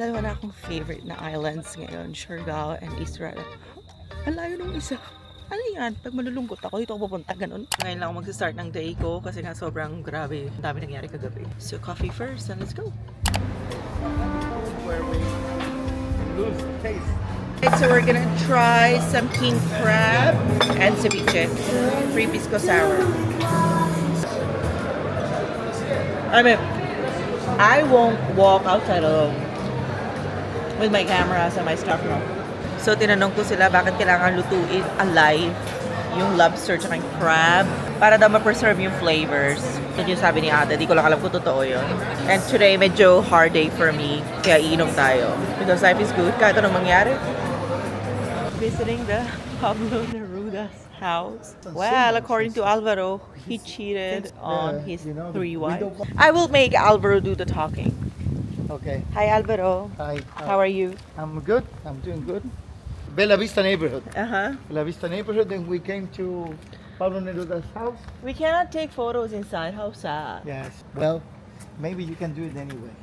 Dalawa na akong favorite na islands ngayon, Siargao and Israel. Ang layo nung isa. Ano yan? Pag malulungkot ako, dito ako pupunta, ganun. Ngayon lang ako mag-start ng day ko kasi nga sobrang grabe. Ang dami nangyari kagabi. So, coffee first and let's go. Where we lose taste. Okay, so we're gonna try some king crab and ceviche. Free pisco sour. I won't walk outside alone with my cameras and my stuff. No? So, tinanong ko sila bakit kailangan lutuin alive yung lobster at yung crab para daw ma-preserve yung flavors. Yun yung sabi ni ate, di ko lang alam kung totoo yun. And today, medyo hard day for me, kaya iinom tayo. Because life is good, kahit anong mangyari. Visiting the Pablo Neruda's house. Well, according to Alvaro, he cheated on his three wives. I will make Alvaro do the talking. Okay. Hi, Alvaro. Hi. How are you? I'm good. I'm doing good. Bella Vista neighborhood. Uh-huh. Bella Vista neighborhood. Then we came to Pablo Neruda's house. We cannot take photos inside. How sad. Yes. Well, maybe you can do it anyway.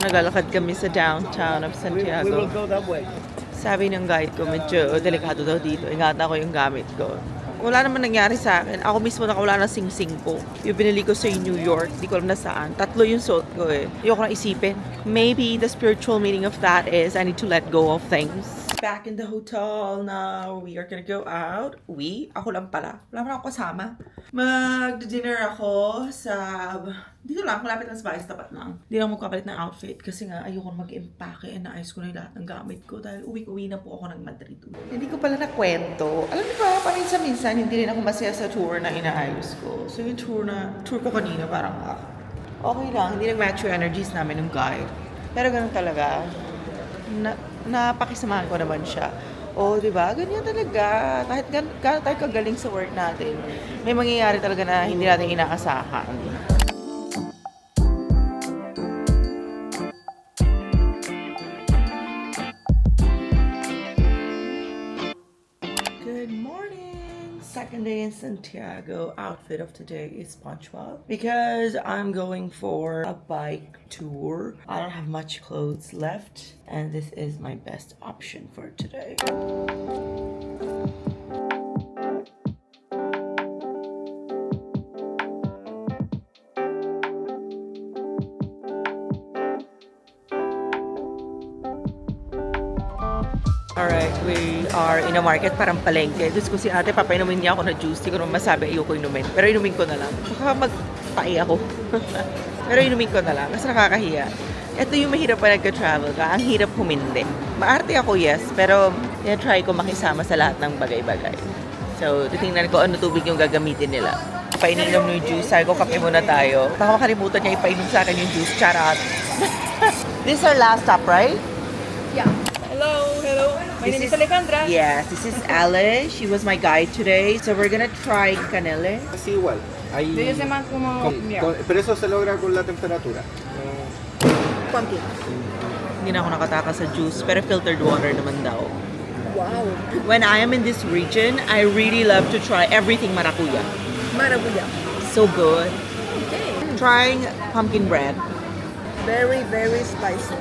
Naglalakad kami sa downtown of We Santiago. will go that way. Sabi ng guide ko, medyo delikado daw dito. Ingatan ko yung gamit ko. Wala naman nangyari sa akin. Ako mismo nakawala ng sing-sing ko. Yung binili ko sa New York, di ko alam na saan. 3 yung suot ko eh. Ayoko na isipin. Maybe the spiritual meaning of that is I need to let go of things. Back in the hotel now. We are gonna go out. Ako lang pala. Wala naman ako kasama. Mag-dinner ako sa... Dito lang, malapit lang sa bahay, sa tapat lang. Hindi lang magkapalit ng outfit kasi nga ayoko na mag-empake and naayos ko na yung lahat ng gamit ko dahil uwi na po ako ng Madrid. Hindi ko pala nakwento. Alam niyo ba, paminsan-minsan hindi rin ako masaya sa tour na inaayos ko. So yung tour ko kanina parang okay lang, hindi nag-match yung energies namin ng guide. Pero ganun talaga, napakisamahan ko naman siya. Oh, di ba? Ganyan talaga. Kahit gano'n tayo kagaling sa work natin, may mangyayari talaga na hindi natin inaasahan. Good morning! Second day in Santiago. Outfit of today is SpongeBob because I'm going for a bike tour. I don't have much clothes left and this is my best option for today. Alright, we are in a market, parang palengke. Diyos ko si ate, papainumin niya ako na juice. Hindi ko naman masabi, ayoko inumin. Pero inumin ko na lang. Baka magpae ako. Pero inumin ko na lang, kasi nakakahiya. Ito yung mahirap pa nagka-travel ka. Ang hirap humindi. Maarte ako, yes. Pero try ko makisama sa lahat ng bagay-bagay. So, titingnan ko ano tubig yung gagamitin nila. Paininom ng juice. Sabi ko, kape muna tayo. Baka makalimutan niya ipainom sa akin yung juice. Charot. This is our last stop, right? Yeah. Hello. My name is Alejandra. Yes, this is Ale. She was my guide today. So we're gonna try canele. Es igual. Ahí, Do you se llama como pero eso se logra con la temperatura. pumpkin? Hindi na ako nakataka sa juice, pero filtered water naman daw. Wow. When I am in this region, I really love to try everything maracuya. Marabuya. So good. Okay. Trying pumpkin bread. Very, very spicy.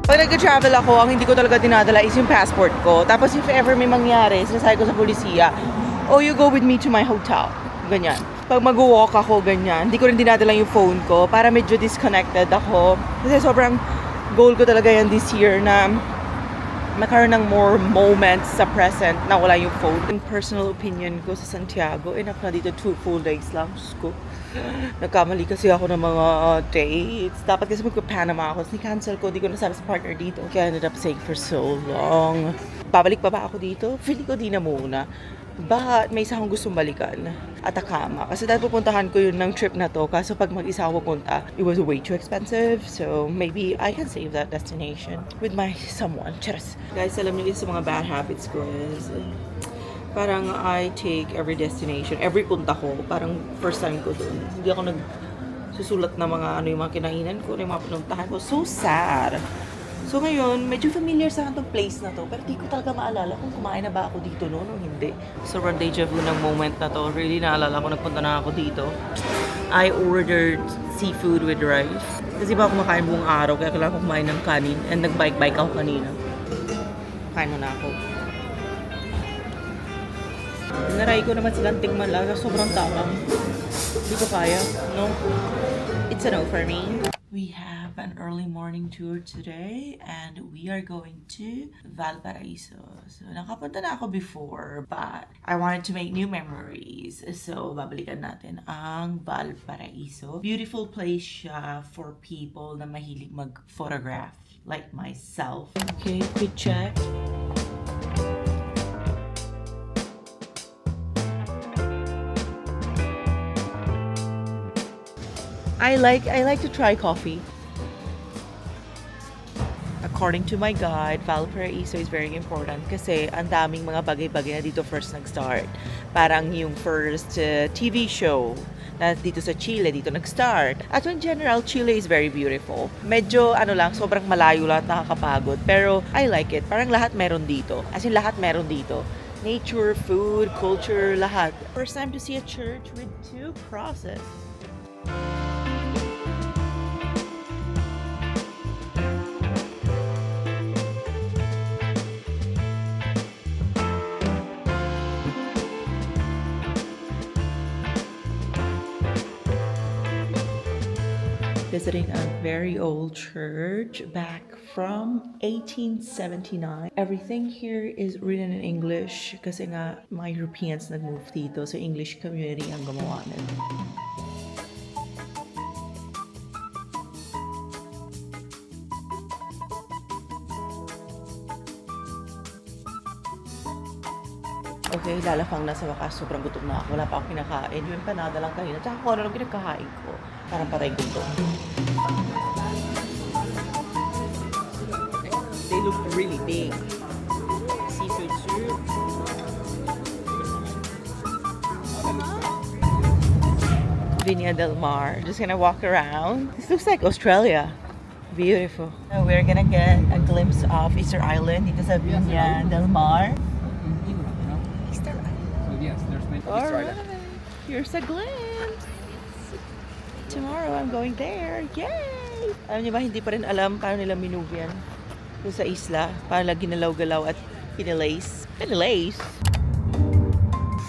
Pag nag-travel ako, ang hindi ko talaga dinadala is yung passport ko. Tapos if ever may mangyari, sinasabi ko sa polisiya, oh, you go with me to my hotel. Ganyan. Pag mag-walk ako, ganyan. Hindi ko rin dinadala yung phone ko para medyo disconnected ako. Kasi sobrang goal ko talaga yan this year na magkaroon ng more moments sa present na wala yung phone. Yung personal opinion ko sa Santiago, enough na dito 2 full days lang. Diyos ko. Nagkamali kasi ako ng mga dates. Dapat kasi magpa-Panama ako. Ni-cancel ko. Di ko nasabi sa partner dito. Kaya I ended up staying for so long. Babalik pa ba ako dito? Feeling ko di na muna. But may isa akong gustong balikan. Atacama. Kasi dahil pupuntahan ko yun ng trip na to. Kaso pag mag-isa ako pupunta, it was way too expensive. So maybe I can save that destination with my someone. Charas. Guys, alam niyo isa sa mga bad habits ko is parang I take every destination, every punta ko, parang first time ko dun. Hindi ako susulat na mga ano yung mga kinainan ko, yung mga pinuntahan ko. So sad. So ngayon, medyo familiar sa akin tong place na to, pero di ko talaga maalala kung kumain na ba ako dito noon o hindi. Sobrang deja vu ng moment na to. Really naalala ko, nagpunta na ako dito. I ordered seafood with rice. Kasi ba ako kumakain buong araw, kaya kailangan ko kumain ng kanin. And nag-bike-bike ako kanina. Kain mo na ako. Naray ko naman silang tingman lang. Sobrang tapang. Hindi ko kaya. No? It's a no for me. We have an early morning tour today and we are going to Valparaiso. So, nakapunta na ako before but I wanted to make new memories. So, babalikan natin ang Valparaiso. Beautiful place siya for people na mahilig mag-photograph like myself. Okay, quick check. I like to try coffee. According to my guide, Valparaiso is very important kasi ang daming mga bagay-bagay na dito first nag-start. Parang yung first TV show na dito sa Chile, dito nag-start. At in general, Chile is very beautiful. Medyo sobrang malayo lahat, nakakapagod. Pero I like it. Parang lahat meron dito. As in lahat meron dito. Nature, food, culture, lahat. First time to see a church with 2 crosses. Visiting a very old church back from 1879. Everything here is written in English kasi nga mga Europeans nag-move dito, so English community ang gumawa nito. Okay, lalafang na sa wakas. Sobrang gutom na ako. Wala pa ako kinakain. Yung empanada lang kanina. Tsaka kung ano lang kinakain ko. Parang patay gutom. They look really big. Seafood soup. Viña del Mar. Just gonna walk around. This looks like Australia. Beautiful. Now we're gonna get a glimpse of Easter Island dito sa Viña del Mar. Alright, here's a glimpse. Tomorrow I'm going there. Yay! Alam niyo ba, hindi pa rin alam paano nila minove yan. Doon sa isla, paano nila ginalaw-galaw at pinilace. Pinilace!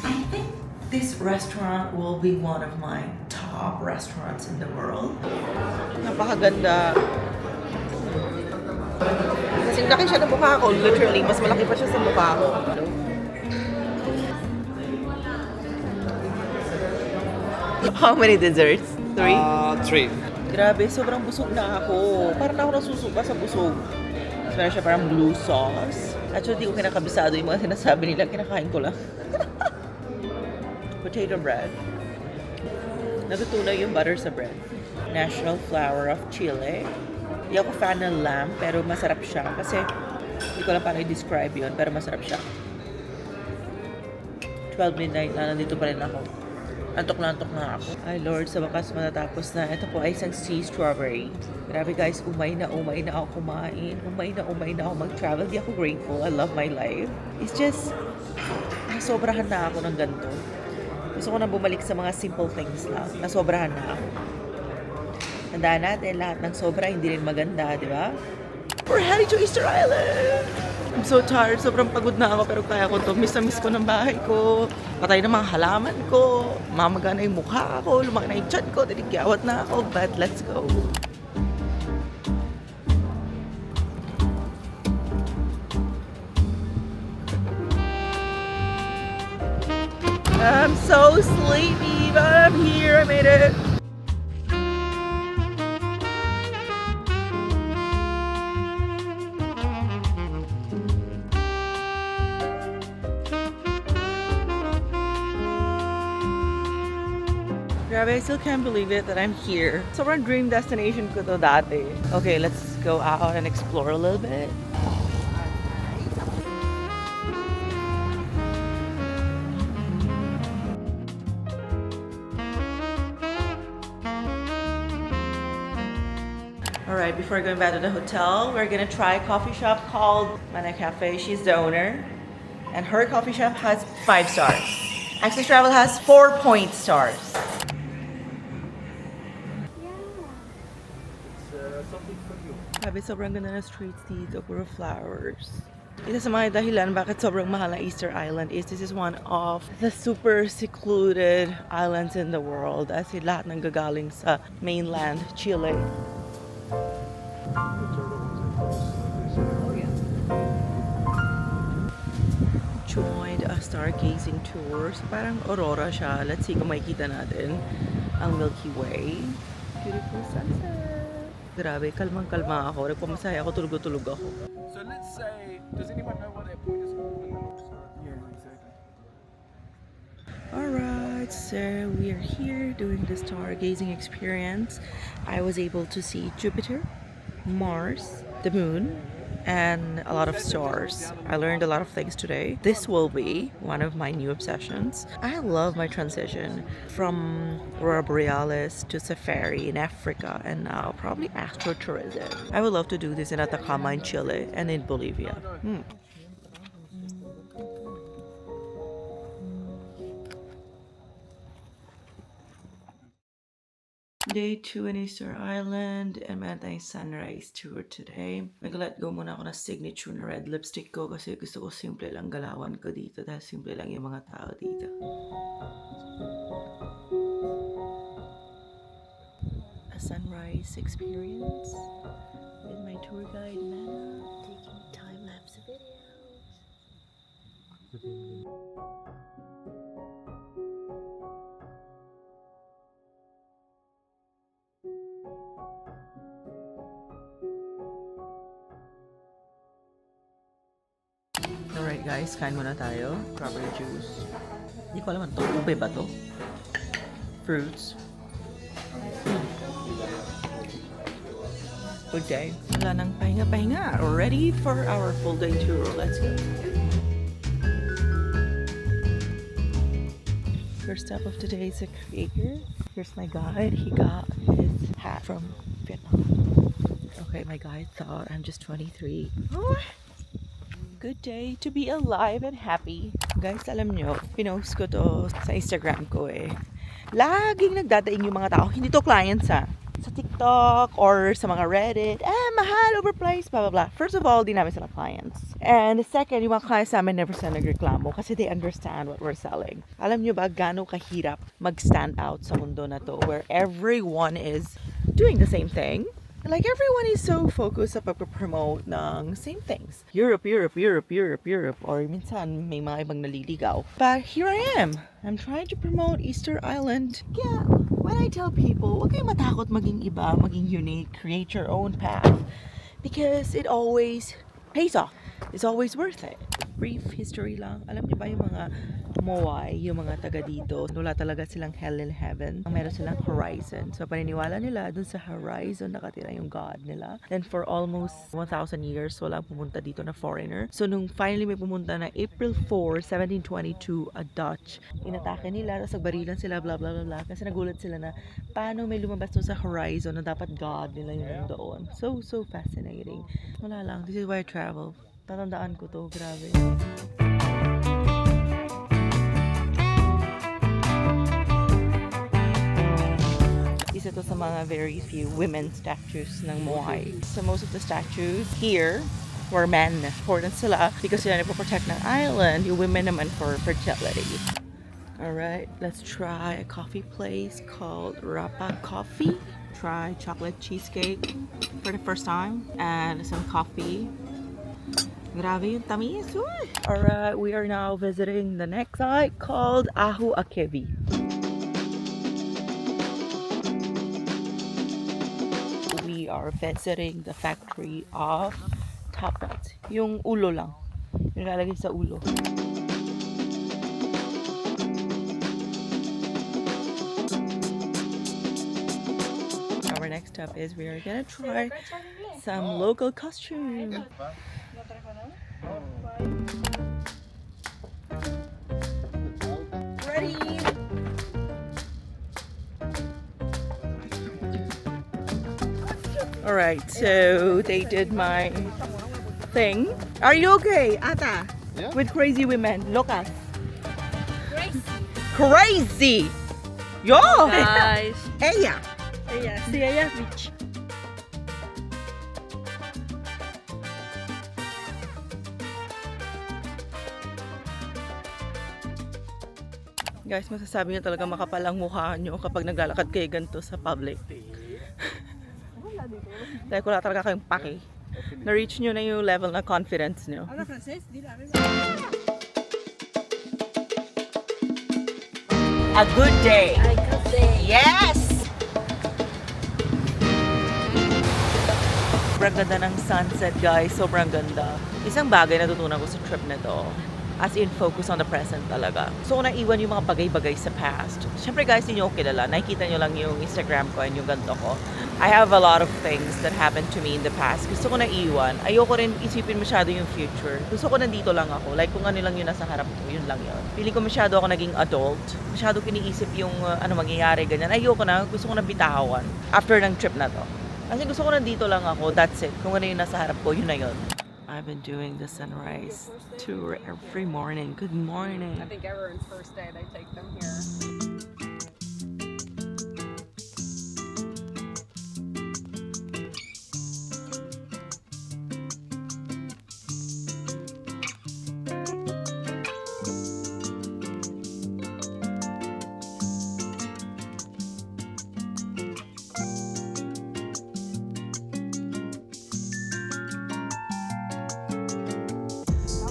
I think this restaurant will be one of my top restaurants in the world. Napakaganda. Kasi laki siya ng mukha ko. Literally, mas malaki pa siya sa mukha ko. How many desserts? 3? 3. Grabe, sobrang busog na ako. Parang na ako nasusuka sa busog. Mas meron siya parang blue sauce. Actually, di ko kinakabisado yung mga sinasabi nila. Kinakain ko lang. Potato bread. Natutunaw yung butter sa bread. National flower of Chile. Hindi ako fan ng lamb, pero masarap siya. Kasi, hindi ko lang paano i-describe yun, pero masarap siya. 12 midnight na, nandito pa rin ako. Antok na ako. Ay Lord, sa wakas matatapos na. Ito po ay isang sea strawberry. Grabe guys, umay na ako kumain. Umay na ako mag-travel. Di ako grateful. I love my life. It's just, nasobrahan na ako ng ganito. Gusto ko na bumalik sa mga simple things lang. Nasobrahan na ako. Tandaan natin, lahat ng sobra hindi rin maganda, di ba? We're heading to Easter Island! I'm so tired. Sobrang pagod na ako pero kaya ko to. Miss na miss ko ng bahay ko. Patay na mga halaman ko. Mamaga na yung mukha ko. Lumaki na yung tiyan ko. Tinigyawat na ako. But let's go. I'm so sleepy, but I'm here. I made it. Grabe, I still can't believe it that I'm here. Sobrang dream destination ko to dati. Okay, let's go out and explore a little bit. right, before going back to the hotel, we're gonna try a coffee shop called Mana Cafe. She's the owner. And her coffee shop has 5 stars. Access Travel has 4 stars. Sabi, sobrang ganda na streets dito, puro flowers. Isa sa mga dahilan bakit sobrang mahal na Easter Island is this is one of the super secluded islands in the world. As in, lahat ng gagaling sa mainland Chile. Joined a stargazing tour. So, parang aurora siya. Let's see kung makikita natin ang Milky Way. Beautiful sunset. Grabe, kalmang-kalma ako. Nagpamasaya ako, tulog-tulog ako. So let's say, does anyone know what that point is called? Yeah, exactly. Alright, so we are here doing the stargazing experience. I was able to see Jupiter, Mars, the moon, and a lot of stars. I learned a lot of things today. This will be one of my new obsessions. I love my transition from Aurora Borealis to safari in Africa and now probably astrotourism. I would love to do this in Atacama in Chile and in Bolivia. Day 2 in Easter Island and meron tayong sunrise tour today. Nag-let go muna ako ng signature na red lipstick ko kasi gusto ko simple lang galawan ko dito dahil simple lang yung mga tao dito. A sunrise experience with my tour guide Mana taking time-lapse videos. Alright guys, kain muna tayo. Strawberry juice. Hindi ko alam ano to. Ube ba to? Fruits. Good day. Wala nang pahinga-pahinga. Ready for our full day tour. Let's go. First step of today is a creator. Here's my guide. He got his hat from Vietnam. Okay, my guide thought I'm just 23. Oh. Good day to be alive and happy. Guys, alam nyo, pinost ko to sa Instagram ko eh. Laging nagdadaing yung mga tao. Hindi to clients ha. Sa TikTok or sa mga Reddit. Mahal, overpriced, blah, blah, blah. First of all, di namin sila clients. And second, yung mga clients namin never sila nagreklamo kasi they understand what we're selling. Alam nyo ba gano'ng kahirap mag-stand out sa mundo na to where everyone is doing the same thing? Like, everyone is so focused sa pag-promote ng same things. Europe. Or minsan, may mga ibang naliligaw. But here I am. I'm trying to promote Easter Island. Yeah, when I tell people, huwag kayong matakot maging iba, maging unique, create your own path. Because it always pays off. It's always worth it. Brief history lang. Alam niyo ba yung mga Moai, yung mga taga dito, wala talaga silang hell and heaven. Meron silang horizon. So, paniniwala nila dun sa horizon nakatira yung God nila. And for almost 1,000 years, walang pumunta dito na foreigner. So, nung finally may pumunta na April 4, 1722, a Dutch, inatake nila, tapos nagbarilan sila, blah, blah, blah, blah. Kasi nagulat sila na, paano may lumabas dun sa horizon na dapat God nila yung nandoon. So fascinating. Wala lang. This is why I travel. Tatandaan ko to. Grabe. Isa to sa mga very few women statues ng Moai. So most of the statues here were men. Important sila because sila nagpo-protect ng island. Yung women naman for fertility. Alright, let's try a coffee place called Rapa Coffee. Try chocolate cheesecake for the first time and some coffee. Grabe yung tamis. Alright, we are now visiting the next site called Ahu Akevi. We are visiting the factory of Top Nuts. Yung ulo lang. Yung lalagay sa ulo. Our next step is we are gonna try some local costume. Ready? Alright, so they did my thing. Are you okay, Ata? Yeah. With crazy women. Look us. Crazy! Yo! Guys. Eya! Yeah, si Aya Beach. Guys, masasabi niyo talaga makapal ang mukha niyo kapag naglalakad kayo ganito sa public. Dahil wala talaga kayong pake. Na-reach niyo na yung level na confidence niyo. Habla francés? Dile, a ver. A good day! Yes! Sobrang ganda ng sunset, guys. Sobrang ganda. Isang bagay na natutunan ko sa trip na to. As in, focus on the present talaga. So, kung naiwan yung mga bagay-bagay sa past. Siyempre, guys, hindi nyo ko kilala. Nakikita nyo lang yung Instagram ko and yung ganito ko. I have a lot of things that happened to me in the past. Gusto ko naiwan. Ayoko rin isipin masyado yung future. Gusto ko nandito lang ako. Like, kung ano lang yung nasa harap ko, yun lang yun. Feeling ko masyado ako naging adult. Masyado kiniisip yung ano mangyayari, ganyan. Ayoko na. Gusto ko na bitawan. After ng trip na to. Kasi gusto ko nandito lang ako. That's it. Kung ano yung nasa harap ko, yun na yun. I've been doing the sunrise tour every morning. Good morning. I think everyone's first day they take them here.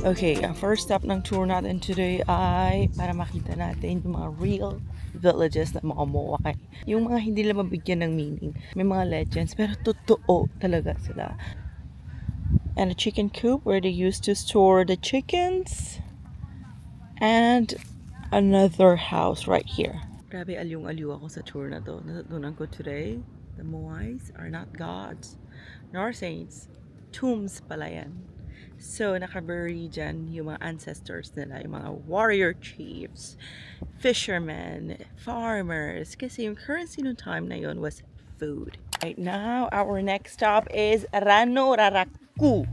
Okay, ang first step ng tour natin today ay para makita natin yung mga real villages na mga Moai. Yung mga hindi lang mabigyan ng meaning. May mga legends, pero totoo talaga sila. And a chicken coop where they used to store the chickens. And another house right here. Grabe, alyong-aliw ako sa tour na to. Natutunan ko today, the Moais are not gods, nor saints. Tombs pala yan. So, nakabury dyan yung mga ancestors nila, yung mga warrior chiefs, fishermen, farmers. Kasi yung currency noong time na yun was food. Right now, our next stop is Rano Raraku.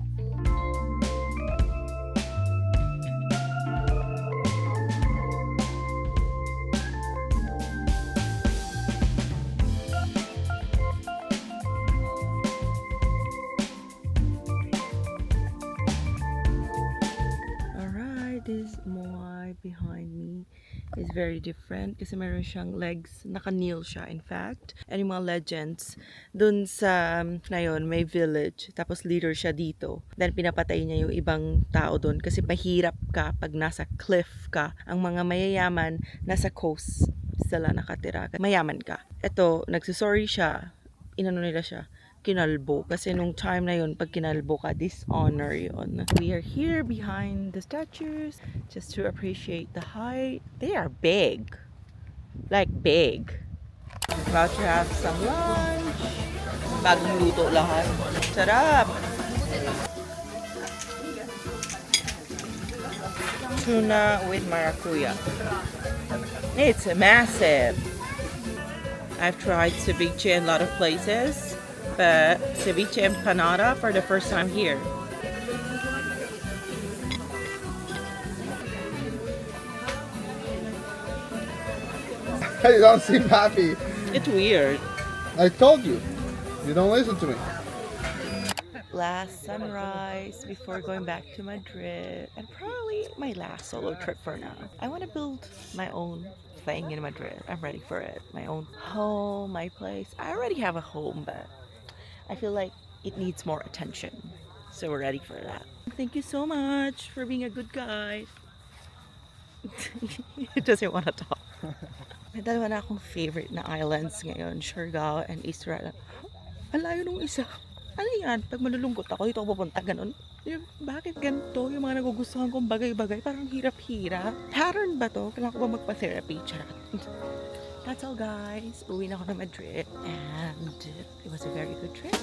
This Moai behind me is very different kasi meron siyang legs, naka-kneel siya in fact. And yung mga legends, dun sa na yun, may village, tapos leader siya dito. Then pinapatay niya yung ibang tao dun kasi mahirap ka pag nasa cliff ka. Ang mga mayayaman, nasa coast sila nakatira. Mayaman ka. Ito, nagsusorry siya, inano nila siya, kinalbo. Kasi nung time na yun, pag kinalbo ka, dishonor yun. We are here behind the statues just to appreciate the height. They are big. Like big. About to have some lunch. Bagong luto lahat. Sarap! Tuna with maracuya. It's massive. I've tried ceviche in a lot of places. But ceviche empanada for the first time here. You don't seem happy. It's weird. I told you. You don't listen to me. Last sunrise before going back to Madrid, and probably my last solo trip for now. I want to build my own thing in Madrid. I'm ready for it. My own home, my place. I already have a home, but I feel like it needs more attention. So we're ready for that. Thank you so much for being a good guy. He doesn't want to talk. May dalawa na akong favorite na islands ngayon, Siargao and Israel. Ang layo nung isa. Ano yan? Pag malulungkot ako, dito ako pupunta, ganun. Bakit ganito? Yung mga nagugustuhan kong bagay-bagay, parang hirap-hirap. Pattern ba to? Kailangan ko ba magpa-therapy? Charot. That's all, guys. Uwi na ako na Madrid. And it was a very good trip.